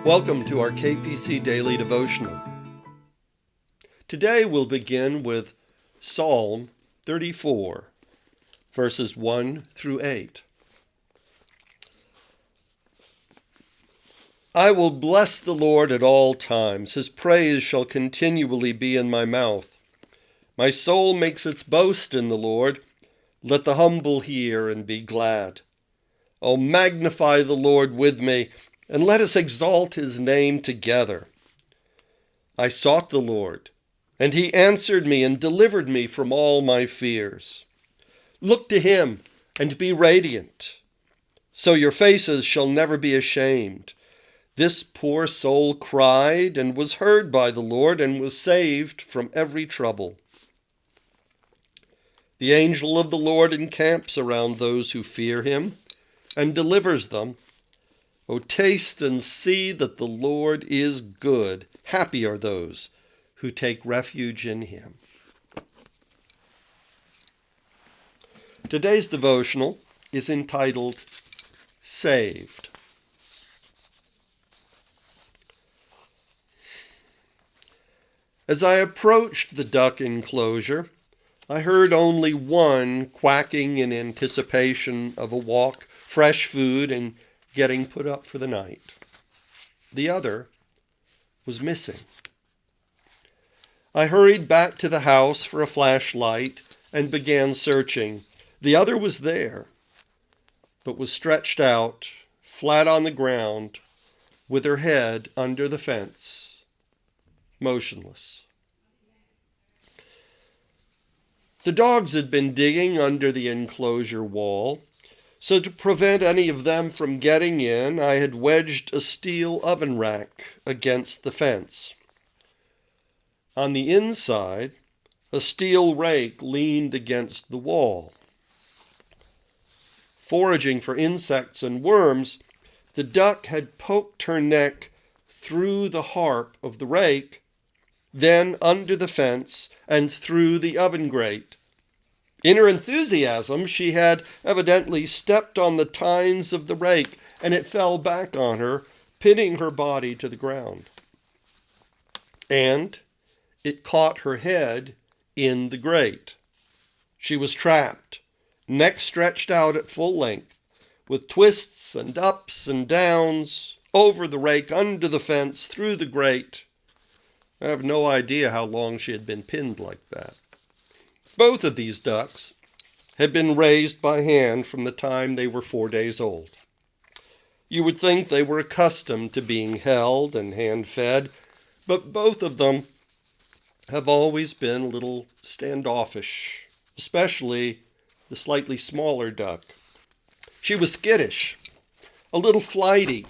Welcome to our KPC Daily Devotional. Today we'll begin with Psalm 34, verses 1 through 8. I will bless the Lord at all times. His praise shall continually be in my mouth. My soul makes its boast in the Lord. Let the humble hear and be glad. Oh, magnify the Lord with me, and let us exalt his name together. I sought the Lord, and he answered me and delivered me from all my fears. Look to him and be radiant, so your faces shall never be ashamed. This poor soul cried and was heard by the Lord and was saved from every trouble. The angel of the Lord encamps around those who fear him and delivers them. O taste and see that the Lord is good. Happy are those who take refuge in him. Today's devotional is entitled Saved. As I approached the duck enclosure, I heard only one quacking in anticipation of a walk, fresh food, and getting put up for the night. The other was missing. I hurried back to the house for a flashlight and began searching. The other was there, but was stretched out, flat on the ground, with her head under the fence, motionless. The dogs had been digging under the enclosure wall, so to prevent any of them from getting in, I had wedged a steel oven rack against the fence. On the inside, a steel rake leaned against the wall. Foraging for insects and worms, the duck had poked her neck through the harp of the rake, then under the fence and through the oven grate. In her enthusiasm, she had evidently stepped on the tines of the rake, and it fell back on her, pinning her body to the ground. And it caught her head in the grate. She was trapped, neck stretched out at full length, with twists and ups and downs, over the rake, under the fence, through the grate. I have no idea how long she had been pinned like that. Both of these ducks had been raised by hand from the time they were 4 days old. You would think they were accustomed to being held and hand-fed, but both of them have always been a little standoffish, especially the slightly smaller duck. She was skittish, a little flighty.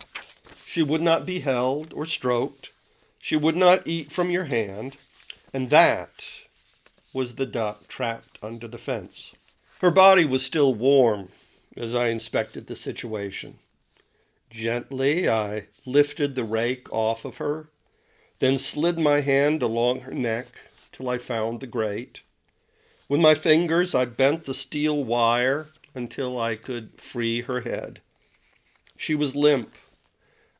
She would not be held or stroked. She would not eat from your hand, and that was the duck trapped under the fence. Her body was still warm as I inspected the situation. Gently, I lifted the rake off of her, then slid my hand along her neck till I found the grate. With my fingers, I bent the steel wire until I could free her head. She was limp,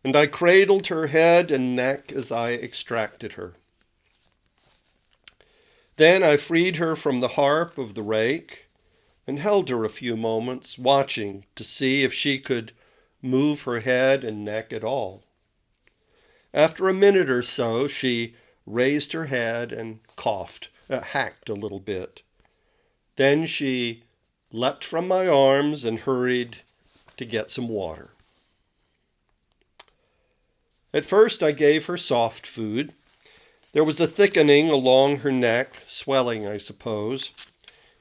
and I cradled her head and neck as I extracted her. Then I freed her from the harp of the rake and held her a few moments, watching to see if she could move her head and neck at all. After a minute or so, she raised her head and coughed, hacked a little bit. Then she leapt from my arms and hurried to get some water. At first, I gave her soft food. There was a thickening along her neck, swelling, I suppose.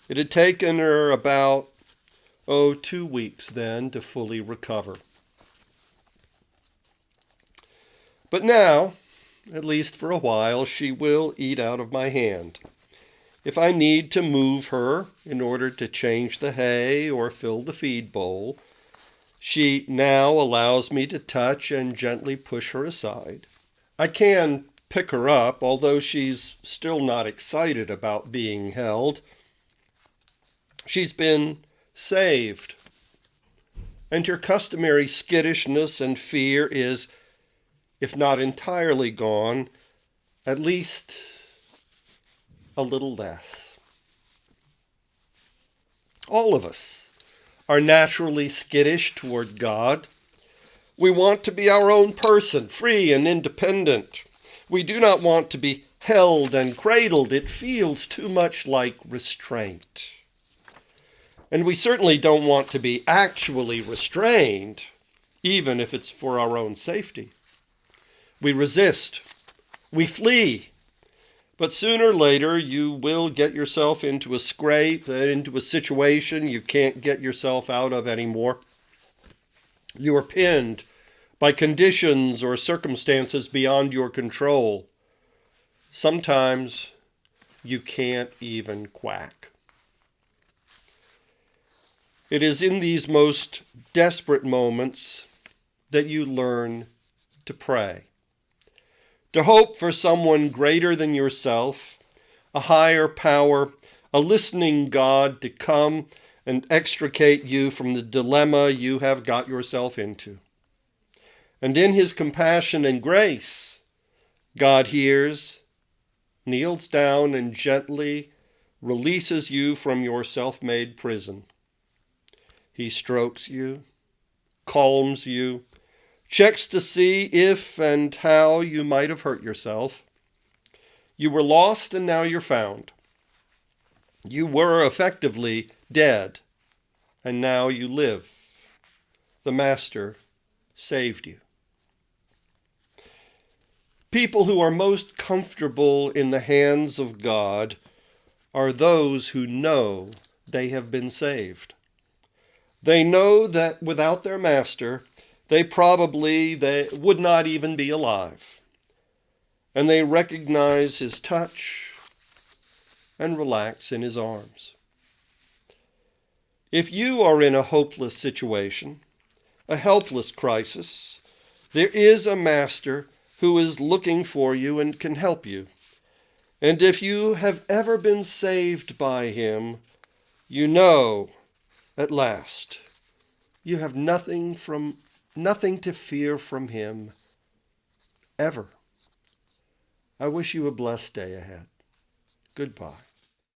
It had taken her about, 2 weeks then to fully recover. But now, at least for a while, she will eat out of my hand. If I need to move her in order to change the hay or fill the feed bowl, she now allows me to touch and gently push her aside. I can pick her up, although she's still not excited about being held. She's been saved, and her customary skittishness and fear is if not entirely gone, at least a little less. All of us are naturally skittish toward God. We want to be our own person, free and independent. We do not want to be held and cradled. It feels too much like restraint. And we certainly don't want to be actually restrained, even if it's for our own safety. We resist. We flee. But sooner or later, you will get yourself into a scrape, into a situation you can't get yourself out of anymore. You are pinned by conditions or circumstances beyond your control. Sometimes you can't even quack. It is in these most desperate moments that you learn to pray, to hope for someone greater than yourself, a higher power, a listening God to come and extricate you from the dilemma you have got yourself into. And in his compassion and grace, God hears, kneels down, and gently releases you from your self-made prison. He strokes you, calms you, checks to see if and how you might have hurt yourself. You were lost and now you're found. You were effectively dead and now you live. The Master saved you. People who are most comfortable in the hands of God are those who know they have been saved. They know that without their Master, they would not even be alive. And they recognize his touch and relax in his arms. If you are in a hopeless situation, a helpless crisis, there is a Master who is looking for you and can help you. And if you have ever been saved by him, you know at last you have nothing to fear from him ever. I wish you a blessed day ahead. Goodbye.